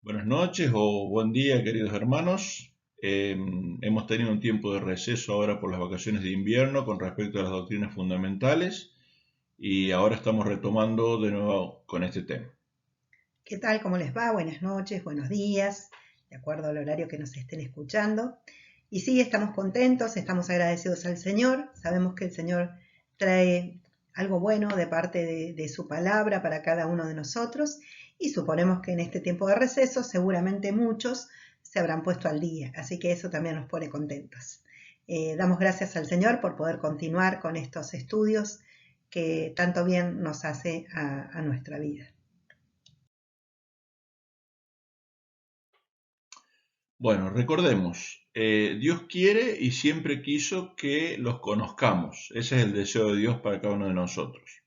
Buenas noches o buen día, queridos hermanos. Hemos tenido un tiempo de receso ahora por las vacaciones de invierno con respecto a las doctrinas fundamentales y ahora estamos retomando de nuevo con este tema. ¿Qué tal? ¿Cómo les va? Buenas noches, buenos días, de acuerdo al horario que nos estén escuchando. Y sí, estamos contentos, estamos agradecidos al Señor. Sabemos que el Señor trae algo bueno de parte de su palabra para cada uno de nosotros y suponemos que en este tiempo de receso seguramente muchos se habrán puesto al día, así que eso también nos pone contentos. Damos gracias al Señor por poder continuar con estos estudios que tanto bien nos hace a nuestra vida. Bueno, recordemos, Dios quiere y siempre quiso que los conozcamos. Ese es el deseo de Dios para cada uno de nosotros.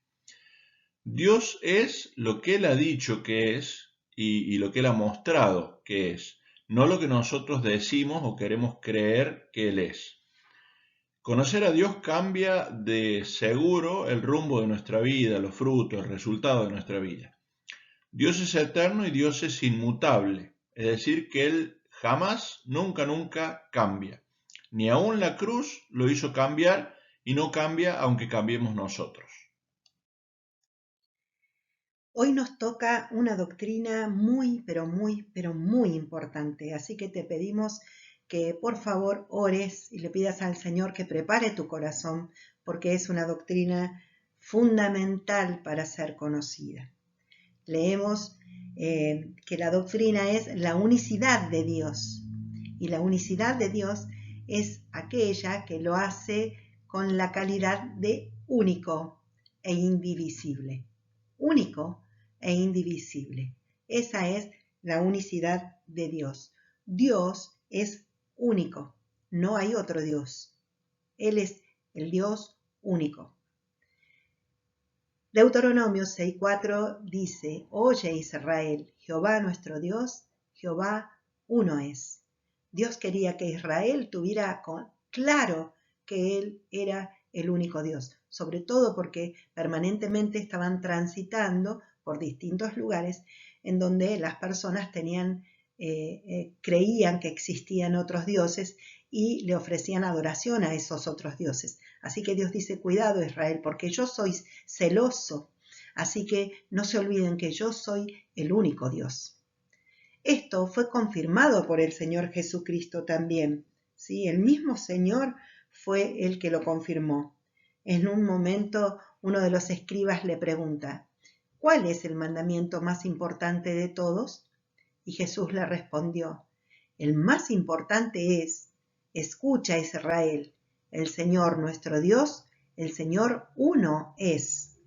Dios es lo que Él ha dicho que es y lo que Él ha mostrado que es, no lo que nosotros decimos o queremos creer que Él es. Conocer a Dios cambia de seguro el rumbo de nuestra vida, los frutos, el resultado de nuestra vida. Dios es eterno y Dios es inmutable, es decir, que Él jamás, nunca cambia. Ni aun la cruz lo hizo cambiar y no cambia aunque cambiemos nosotros. Hoy nos toca una doctrina muy, pero muy importante, así que te pedimos que por favor ores y le pidas al Señor que prepare tu corazón, porque es una doctrina fundamental para ser conocida. Leemos que la doctrina es la unicidad de Dios, y la unicidad de Dios es aquella que lo hace con la calidad de único e indivisible. Único e indivisible. Esa es la unicidad de Dios. Dios es único, no hay otro Dios. Él es el Dios único. Deuteronomio 6:4 dice: Oye Israel, Jehová nuestro Dios, Jehová uno es. Dios quería que Israel tuviera claro que Él era el único Dios, sobre todo porque permanentemente estaban transitando por distintos lugares en donde las personas creían que existían otros dioses y le ofrecían adoración a esos otros dioses. Así que Dios dice: cuidado Israel, porque yo soy celoso, así que no se olviden que yo soy el único Dios. Esto fue confirmado por el Señor Jesucristo también, ¿sí? El mismo Señor fue el que lo confirmó. En un momento uno de los escribas le pregunta: ¿cuál es el mandamiento más importante de todos? Y Jesús le respondió: el más importante es: escucha Israel, el Señor nuestro Dios, el Señor uno es.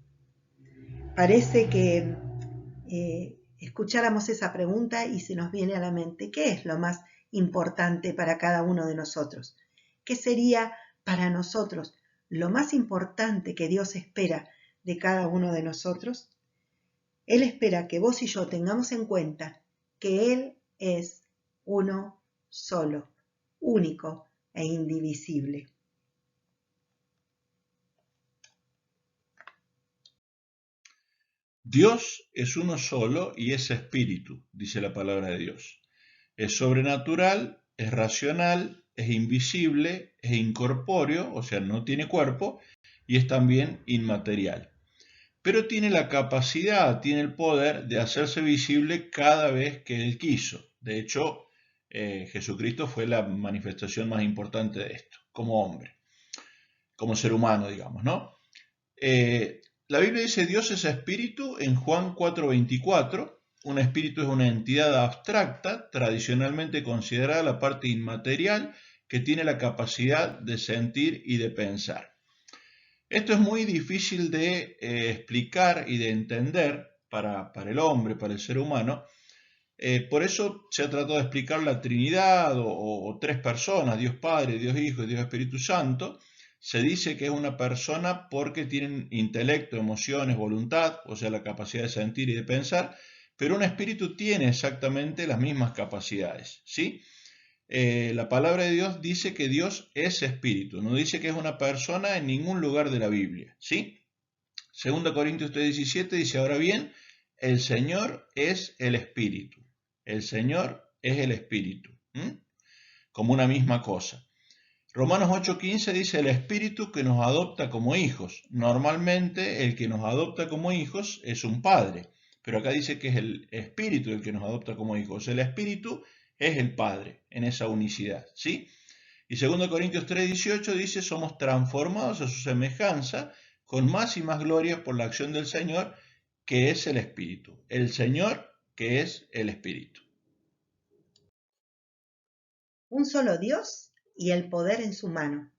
Parece que escucháramos esa pregunta y se nos viene a la mente: ¿qué es lo más importante para cada uno de nosotros? ¿Qué sería para nosotros lo más importante que Dios espera de cada uno de nosotros? Él espera que vos y yo tengamos en cuenta que Él es uno solo, único e indivisible. Dios es uno solo y es espíritu, dice la palabra de Dios. Es sobrenatural, es racional, es invisible, es incorpóreo, o sea, no tiene cuerpo, y es también inmaterial. Pero tiene la capacidad, tiene el poder de hacerse visible cada vez que Él quiso. De hecho, Jesucristo fue la manifestación más importante de esto, como hombre, como ser humano, digamos, ¿no? La Biblia dice Dios es espíritu en Juan 4:24. Un espíritu es una entidad abstracta, tradicionalmente considerada la parte inmaterial, que tiene la capacidad de sentir y de pensar. Esto es muy difícil de explicar y de entender para el hombre, para el ser humano. Por eso se ha tratado de explicar la Trinidad o tres personas: Dios Padre, Dios Hijo y Dios Espíritu Santo. Se dice que es una persona porque tienen intelecto, emociones, voluntad, o sea, la capacidad de sentir y de pensar, pero un espíritu tiene exactamente las mismas capacidades, ¿sí? La palabra de Dios dice que Dios es espíritu, no dice que es una persona en ningún lugar de la Biblia, ¿sí? 2 Corintios 3:17 dice: ahora bien, el Señor es el espíritu. El Señor es el Espíritu, como una misma cosa. Romanos 8:15 dice el Espíritu que nos adopta como hijos. Normalmente el que nos adopta como hijos es un padre, pero acá dice que es el Espíritu el que nos adopta como hijos. El Espíritu es el Padre en esa unicidad, ¿sí? Y 2 Corintios 3:18 dice somos transformados a su semejanza con más y más gloria por la acción del Señor, que es el Espíritu. El Señor que es el Espíritu. Un solo Dios y el poder en su mano.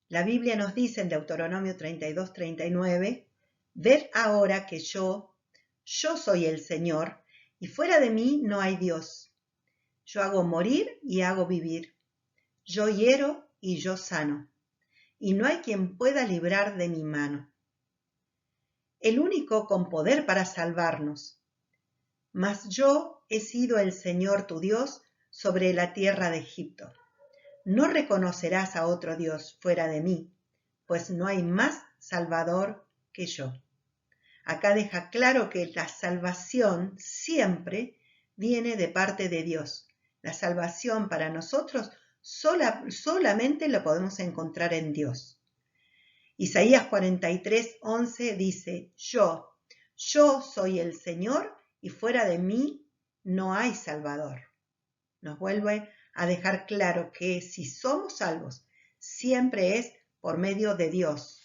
La Biblia nos dice en Deuteronomio 32:39, ved ahora que yo soy el Señor, y fuera de mí no hay Dios. Yo hago morir y hago vivir. Yo hiero y yo sano, y no hay quien pueda librar de mi mano. El único con poder para salvarnos. Mas yo he sido el Señor tu Dios sobre la tierra de Egipto. No reconocerás a otro Dios fuera de mí, pues no hay más Salvador que yo. Acá deja claro que la salvación siempre viene de parte de Dios. La salvación para nosotros solamente lo podemos encontrar en Dios. Isaías 43:11 dice, yo soy el Señor y fuera de mí no hay Salvador. Nos vuelve a dejar claro que si somos salvos, siempre es por medio de Dios.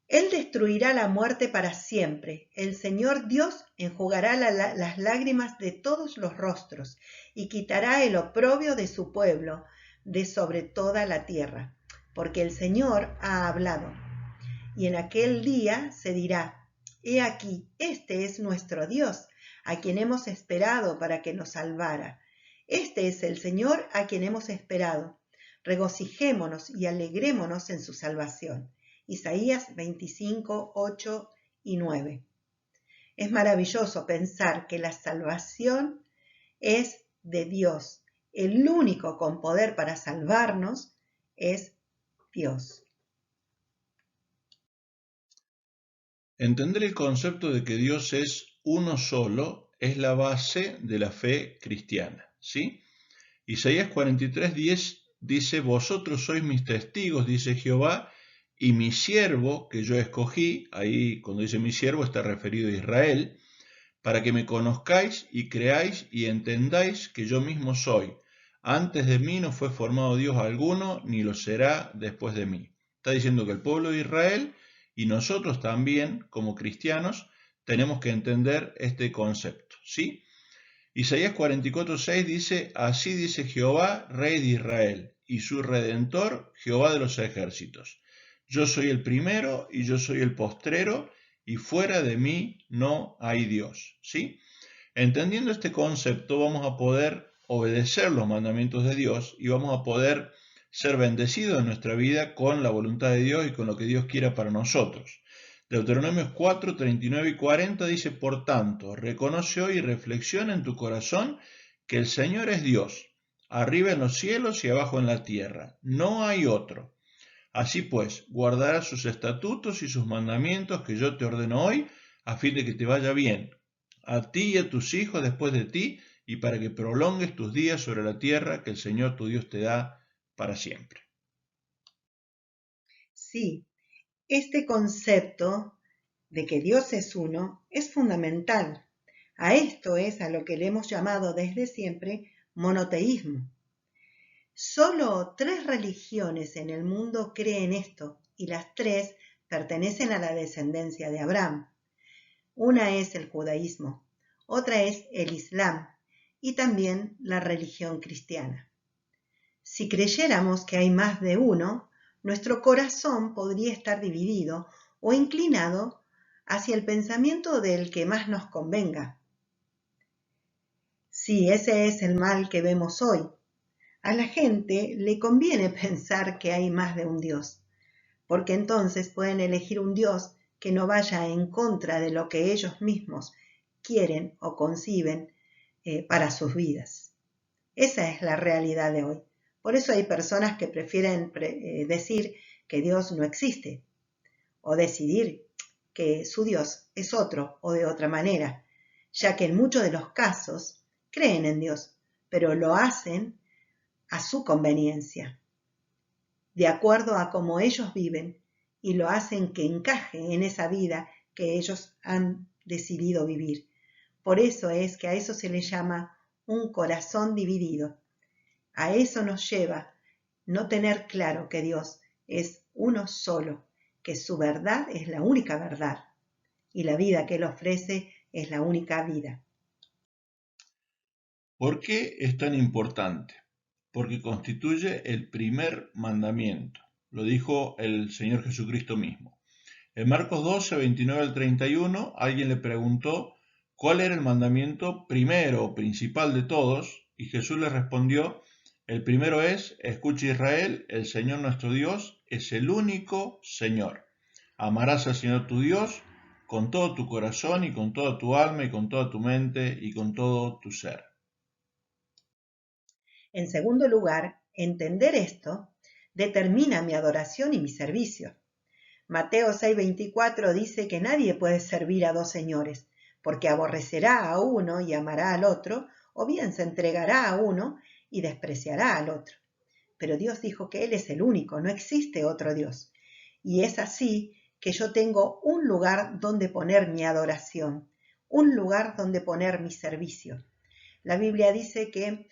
Él destruirá la muerte para siempre. El Señor Dios enjugará las lágrimas de todos los rostros y quitará el oprobio de su pueblo de sobre toda la tierra, porque el Señor ha hablado. Y en aquel día se dirá, he aquí, este es nuestro Dios, a quien hemos esperado para que nos salvara. Este es el Señor a quien hemos esperado. Regocijémonos y alegrémonos en su salvación. Isaías 25:8 y 9. Es maravilloso pensar que la salvación es de Dios. El único con poder para salvarnos es Dios. Entender el concepto de que Dios es uno solo es la base de la fe cristiana, ¿sí? Isaías 43:10 dice, vosotros sois mis testigos, dice Jehová, y mi siervo que yo escogí, ahí cuando dice mi siervo está referido a Israel, para que me conozcáis y creáis y entendáis que yo mismo soy. Antes de mí no fue formado Dios alguno, ni lo será después de mí. Está diciendo que el pueblo de Israel y nosotros también, como cristianos, tenemos que entender este concepto, ¿sí? Isaías 44:6 dice, así dice Jehová, Rey de Israel, y su Redentor, Jehová de los ejércitos. Yo soy el primero y yo soy el postrero, y fuera de mí no hay Dios, ¿sí? Entendiendo este concepto vamos a poder obedecer los mandamientos de Dios y vamos a poder ser bendecidos en nuestra vida con la voluntad de Dios y con lo que Dios quiera para nosotros. Deuteronomios 4:39 y 40 dice, por tanto, reconoce hoy y reflexiona en tu corazón que el Señor es Dios, arriba en los cielos y abajo en la tierra, no hay otro. Así pues, guardarás sus estatutos y sus mandamientos que yo te ordeno hoy, a fin de que te vaya bien, a ti y a tus hijos después de ti, y para que prolongues tus días sobre la tierra que el Señor tu Dios te da para siempre. Sí, este concepto de que Dios es uno es fundamental. A esto es a lo que le hemos llamado desde siempre monoteísmo. Solo 3 religiones en el mundo creen esto y las 3 pertenecen a la descendencia de Abraham. Una es el judaísmo, otra es el islam y también la religión cristiana. Si creyéramos que hay más de uno, nuestro corazón podría estar dividido o inclinado hacia el pensamiento del que más nos convenga. Sí, ese es el mal que vemos hoy. A la gente le conviene pensar que hay más de un Dios, porque entonces pueden elegir un Dios que no vaya en contra de lo que ellos mismos quieren o conciben para sus vidas. Esa es la realidad de hoy. Por eso hay personas que prefieren decir que Dios no existe o decidir que su Dios es otro o de otra manera, ya que en muchos de los casos creen en Dios, pero lo hacen a su conveniencia, de acuerdo a cómo ellos viven, y lo hacen que encaje en esa vida que ellos han decidido vivir. Por eso es que a eso se le llama un corazón dividido. A eso nos lleva no tener claro que Dios es uno solo, que su verdad es la única verdad y la vida que Él ofrece es la única vida. ¿Por qué es tan importante? Porque constituye el primer mandamiento. Lo dijo el Señor Jesucristo mismo. En Marcos 12, 29 al 31, alguien le preguntó cuál era el mandamiento primero o principal de todos, y Jesús le respondió, el primero es, escucha Israel, el Señor nuestro Dios es el único Señor. Amarás al Señor tu Dios con todo tu corazón y con toda tu alma y con toda tu mente y con todo tu ser. En segundo lugar, entender esto determina mi adoración y mi servicio. Mateo 6:24 dice que nadie puede servir a dos señores, porque aborrecerá a uno y amará al otro, o bien se entregará a uno y despreciará al otro. Pero Dios dijo que Él es el único, no existe otro Dios. Y es así que yo tengo un lugar donde poner mi adoración, un lugar donde poner mi servicio. La Biblia dice que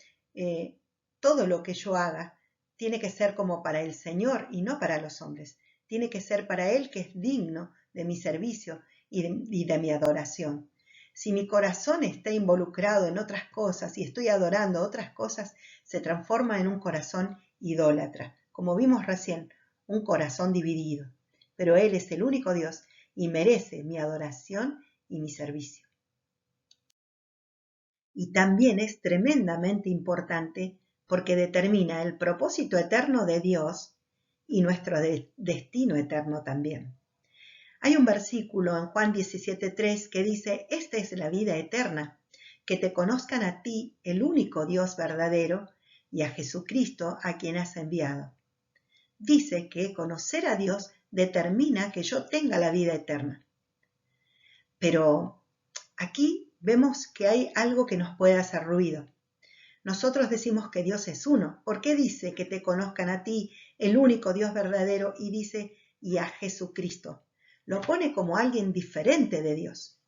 todo lo que yo haga tiene que ser como para el Señor y no para los hombres. Tiene que ser para Él, que es digno de mi servicio y de mi adoración. Si mi corazón está involucrado en otras cosas y estoy adorando otras cosas, se transforma en un corazón idólatra, como vimos recién, un corazón dividido. Pero Él es el único Dios y merece mi adoración y mi servicio. Y también es tremendamente importante porque determina el propósito eterno de Dios y nuestro destino eterno también. Hay un versículo en Juan 17:3 que dice, esta es la vida eterna, que te conozcan a ti, el único Dios verdadero, y a Jesucristo a quien has enviado. Dice que conocer a Dios determina que yo tenga la vida eterna. Pero aquí vemos que hay algo que nos puede hacer ruido. Nosotros decimos que Dios es uno. ¿Por qué dice que te conozcan a ti, el único Dios verdadero, y dice y a Jesucristo? Lo pone como alguien diferente de Dios.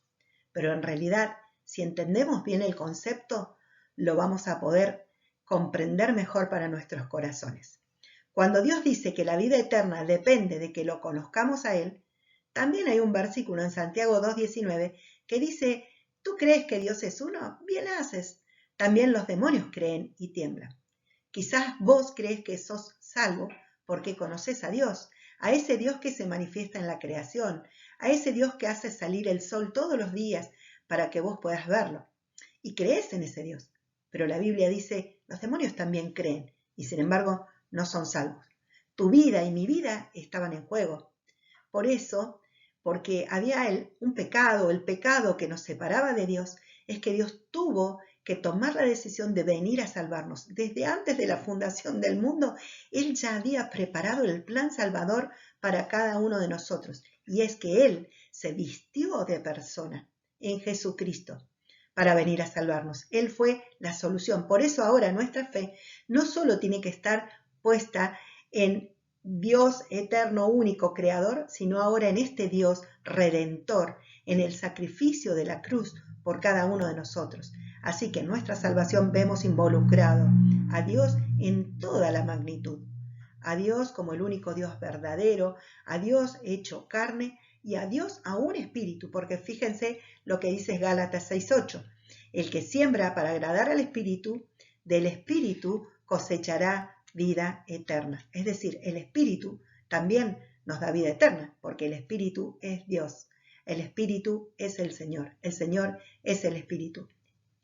Pero en realidad, si entendemos bien el concepto, lo vamos a poder comprender mejor para nuestros corazones. Cuando Dios dice que la vida eterna depende de que lo conozcamos a Él, también hay un versículo en Santiago 2:19 que dice, ¿tú crees que Dios es uno? Bien haces. También los demonios creen y tiemblan. Quizás vos crees que sos salvo porque conoces a Dios, a ese Dios que se manifiesta en la creación, a ese Dios que hace salir el sol todos los días para que vos puedas verlo. Y crees en ese Dios. Pero la Biblia dice, los demonios también creen y sin embargo no son salvos. Tu vida y mi vida estaban en juego. Por eso, porque había un pecado, el pecado que nos separaba de Dios, es que Dios tuvo que tomar la decisión de venir a salvarnos. Desde antes de la fundación del mundo, Él ya había preparado el plan salvador para cada uno de nosotros. Y es que Él se vistió de persona en Jesucristo para venir a salvarnos. Él fue la solución. Por eso ahora nuestra fe no solo tiene que estar puesta en Dios eterno, único, creador, sino ahora en este Dios redentor, en el sacrificio de la cruz por cada uno de nosotros. Así que en nuestra salvación vemos involucrado a Dios en toda la magnitud. A Dios como el único Dios verdadero, a Dios hecho carne y a Dios a un espíritu, porque fíjense lo que dice Gálatas 6:8. El que siembra para agradar al espíritu, del espíritu cosechará vida eterna. Es decir, el espíritu también nos da vida eterna, porque el espíritu es Dios. El espíritu es el Señor es el espíritu.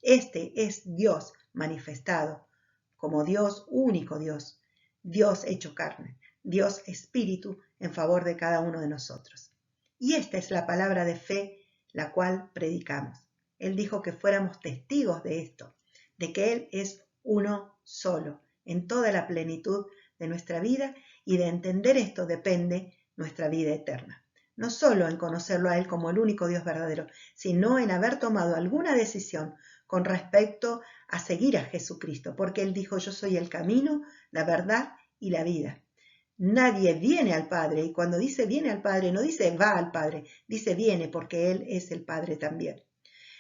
Este es Dios manifestado como Dios, único Dios, Dios hecho carne, Dios espíritu en favor de cada uno de nosotros. Y esta es la palabra de fe la cual predicamos. Él dijo que fuéramos testigos de esto, de que Él es uno solo, en toda la plenitud de nuestra vida, y de entender esto depende nuestra vida eterna. no solo en conocerlo a Él como el único Dios verdadero, sino en haber tomado alguna decisión con respecto a seguir a Jesucristo, porque Él dijo, yo soy el camino, la verdad y la vida. Nadie viene al Padre, y cuando dice viene al Padre, no dice va al Padre, dice viene porque Él es el Padre también.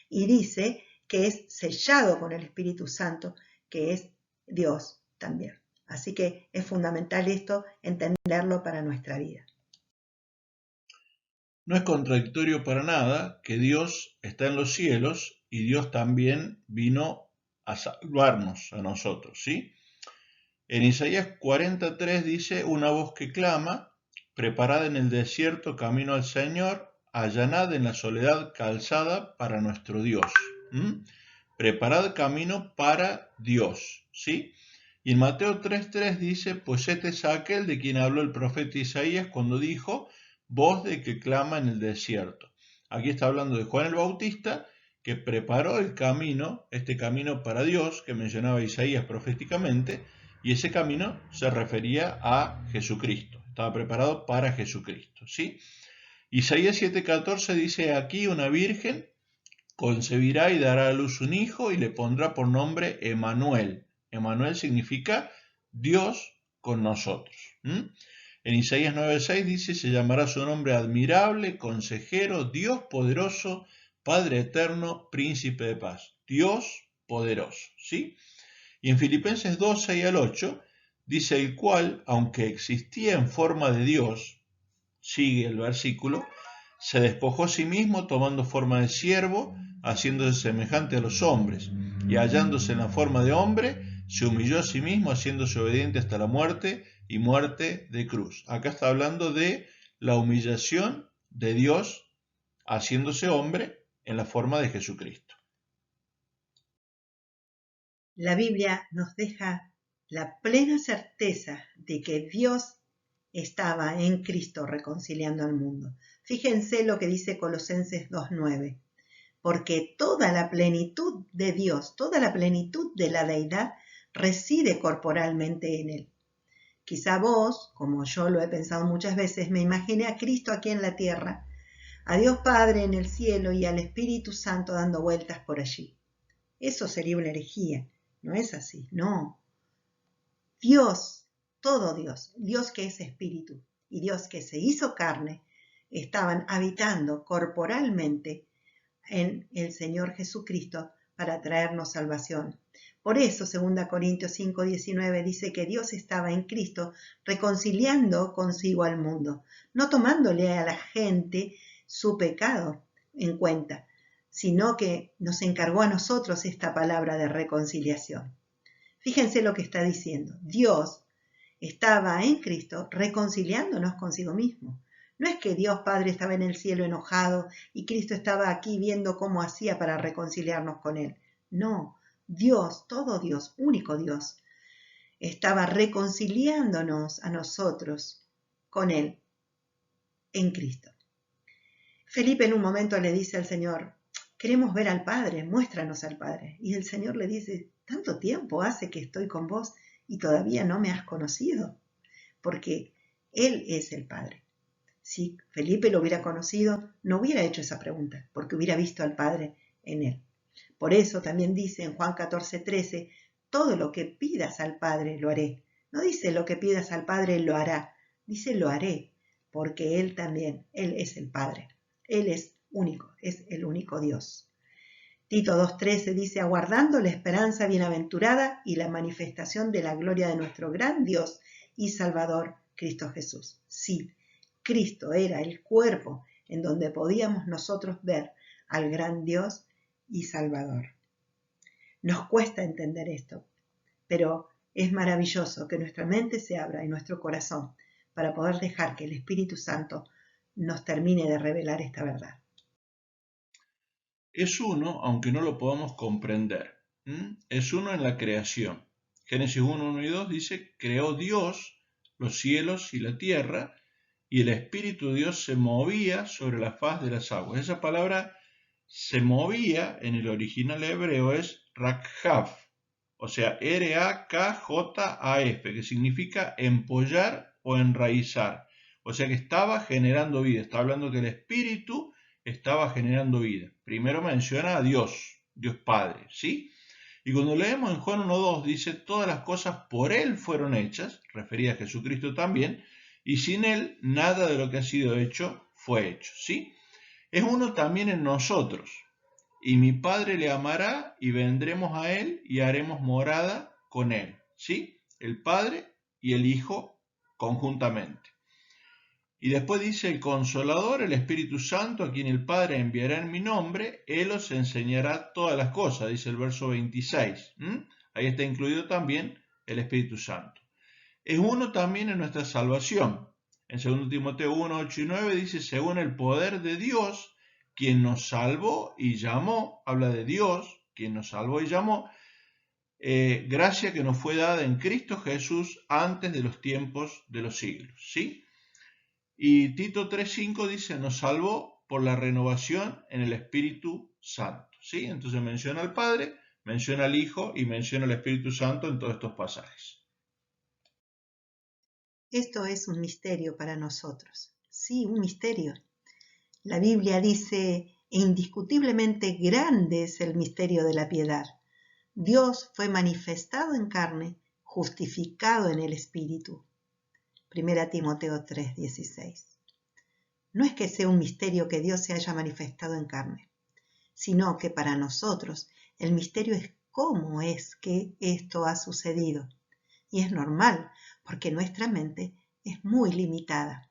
Y dice que es sellado con el Espíritu Santo, que es Dios también. Así que es fundamental esto, entenderlo para nuestra vida. No es contradictorio para nada que Dios está en los cielos y Dios también vino a salvarnos a nosotros, ¿sí? En Isaías 43 dice, una voz que clama, preparad en el desierto camino al Señor, allanad en la soledad calzada para nuestro Dios. Preparad camino para Dios, ¿sí? Y en Mateo 3:3 dice, pues este es aquel de quien habló el profeta Isaías cuando dijo, voz de que clama en el desierto. Aquí está hablando de Juan el Bautista, que preparó el camino, este camino para Dios, que mencionaba Isaías proféticamente, y ese camino se refería a Jesucristo, estaba preparado para Jesucristo, ¿sí? Isaías 7:14 dice, aquí una virgen concebirá y dará a luz un hijo y le pondrá por nombre Emmanuel. Emmanuel significa Dios con nosotros. En Isaías 9:6 dice, se llamará su nombre admirable, consejero, Dios poderoso, Padre eterno, príncipe de paz. Dios poderoso, ¿sí? Y en Filipenses 2:6-8 dice, el cual, aunque existía en forma de Dios, sigue el versículo, se despojó a sí mismo tomando forma de siervo, haciéndose semejante a los hombres, y hallándose en la forma de hombre, se humilló a sí mismo, haciéndose obediente hasta la muerte y muerte de cruz. Acá está hablando de la humillación de Dios haciéndose hombre en la forma de Jesucristo. La Biblia nos deja la plena certeza de que Dios estaba en Cristo reconciliando al mundo. Fíjense lo que dice Colosenses 2:9, porque toda la plenitud de Dios, toda la plenitud de la deidad reside corporalmente en Él. Quizá vos, como yo lo he pensado muchas veces, me imaginé a Cristo aquí en la tierra, a Dios Padre en el cielo y al Espíritu Santo dando vueltas por allí. Eso sería una herejía. No es así, no. Dios, todo Dios, Dios que es espíritu y Dios que se hizo carne, estaban habitando corporalmente en el Señor Jesucristo para traernos salvación. Por eso 2 Corintios 5:19 dice que Dios estaba en Cristo reconciliando consigo al mundo, no tomándole a la gente su pecado en cuenta, sino que nos encargó a nosotros esta palabra de reconciliación. Fíjense lo que está diciendo. Dios estaba en Cristo reconciliándonos consigo mismo. No es que Dios Padre estaba en el cielo enojado y Cristo estaba aquí viendo cómo hacía para reconciliarnos con Él. No, Dios, todo Dios, único Dios, estaba reconciliándonos a nosotros con Él en Cristo. Felipe en un momento le dice al Señor, queremos ver al Padre, muéstranos al Padre. Y el Señor le dice, tanto tiempo hace que estoy con vos y todavía no me has conocido, porque Él es el Padre. Si Felipe lo hubiera conocido, no hubiera hecho esa pregunta, porque hubiera visto al Padre en él. Por eso también dice en Juan 14:13, todo lo que pidas al Padre lo haré. No dice lo que pidas al Padre lo hará, dice lo haré, porque Él también, Él es el Padre. Él es único, es el único Dios. Tito 2:13 dice, aguardando la esperanza bienaventurada y la manifestación de la gloria de nuestro gran Dios y Salvador, Cristo Jesús. Sí, Cristo era el cuerpo en donde podíamos nosotros ver al gran Dios y Salvador. Nos cuesta entender esto, pero es maravilloso que nuestra mente se abra y nuestro corazón para poder dejar que el Espíritu Santo nos termine de revelar esta verdad. Es uno, aunque no lo podamos comprender. Es uno en la creación. Génesis 1, 1 y 2 dice, creó Dios los cielos y la tierra, y el Espíritu de Dios se movía sobre la faz de las aguas. Esa palabra se movía en el original hebreo es rakhaf, o sea, R-A-K-J-A-F, que significa empollar o enraizar. O sea que estaba generando vida. Está hablando que el Espíritu estaba generando vida. Primero menciona a Dios, Dios Padre, ¿sí? Y cuando leemos en Juan 1:2 dice, todas las cosas por Él fueron hechas, refería a Jesucristo también, y sin Él nada de lo que ha sido hecho fue hecho, ¿sí? Es uno también en nosotros. Y mi Padre le amará y vendremos a Él y haremos morada con Él, ¿sí? El Padre y el Hijo conjuntamente. Y después dice el Consolador, el Espíritu Santo, a quien el Padre enviará en mi nombre, Él os enseñará todas las cosas, dice el verso 26. Ahí está incluido también el Espíritu Santo. Es uno también en nuestra salvación. En 2 Timoteo 1:8 y 9 dice, según el poder de Dios, quien nos salvó y llamó, habla de Dios, quien nos salvó y llamó, gracia que nos fue dada en Cristo Jesús antes de los tiempos de los siglos, ¿sí? Y Tito 3:5 dice, nos salvó por la renovación en el Espíritu Santo, ¿sí? Entonces menciona al Padre, menciona al Hijo y menciona al Espíritu Santo en todos estos pasajes. Esto es un misterio para nosotros. Sí, un misterio. La Biblia dice, indiscutiblemente grande es el misterio de la piedad. Dios fue manifestado en carne, justificado en el Espíritu. 1 Timoteo 3:16. No es que sea un misterio que Dios se haya manifestado en carne, sino que para nosotros el misterio es cómo es que esto ha sucedido. Y es normal, porque nuestra mente es muy limitada.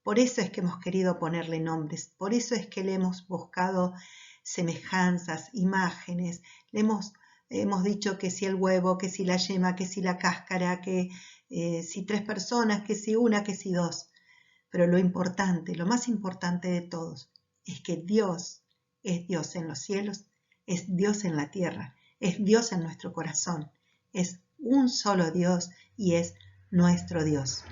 Por eso es que hemos querido ponerle nombres, por eso es que le hemos buscado semejanzas, imágenes, le hemos dicho que si el huevo, que si la yema, que si la cáscara, que si 3 personas, que si una, que si 2. Pero lo importante, lo más importante de todos, es que Dios es Dios en los cielos, es Dios en la tierra, es Dios en nuestro corazón, es un solo Dios y es nuestro Dios.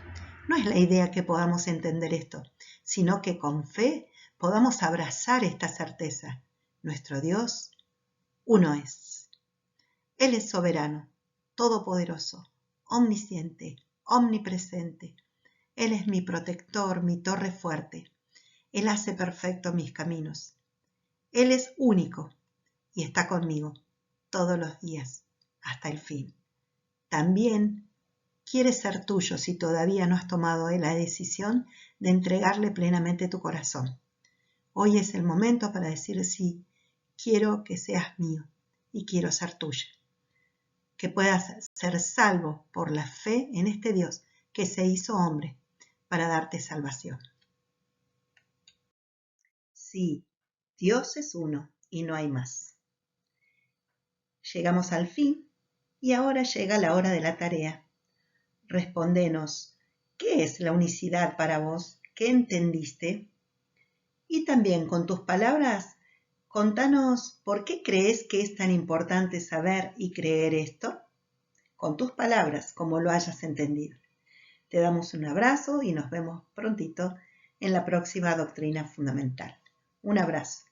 No es la idea que podamos entender esto, sino que con fe podamos abrazar esta certeza. Nuestro Dios, uno es. Él es soberano, todopoderoso, omnisciente, omnipresente. Él es mi protector, mi torre fuerte. Él hace perfecto mis caminos. Él es único y está conmigo todos los días hasta el fin. También quiere ser tuyo si todavía no has tomado la decisión de entregarle plenamente tu corazón. Hoy es el momento para decir sí, quiero que seas mío y quiero ser tuyo. Que puedas ser salvo por la fe en este Dios que se hizo hombre para darte salvación. Sí, Dios es uno y no hay más. Llegamos al fin y ahora llega la hora de la tarea. Respóndenos, ¿qué es la unicidad para vos? ¿Qué entendiste? Y también con tus palabras, contanos por qué crees que es tan importante saber y creer esto. Con tus palabras, como lo hayas entendido. Te damos un abrazo y nos vemos prontito en la próxima Doctrina Fundamental. Un abrazo.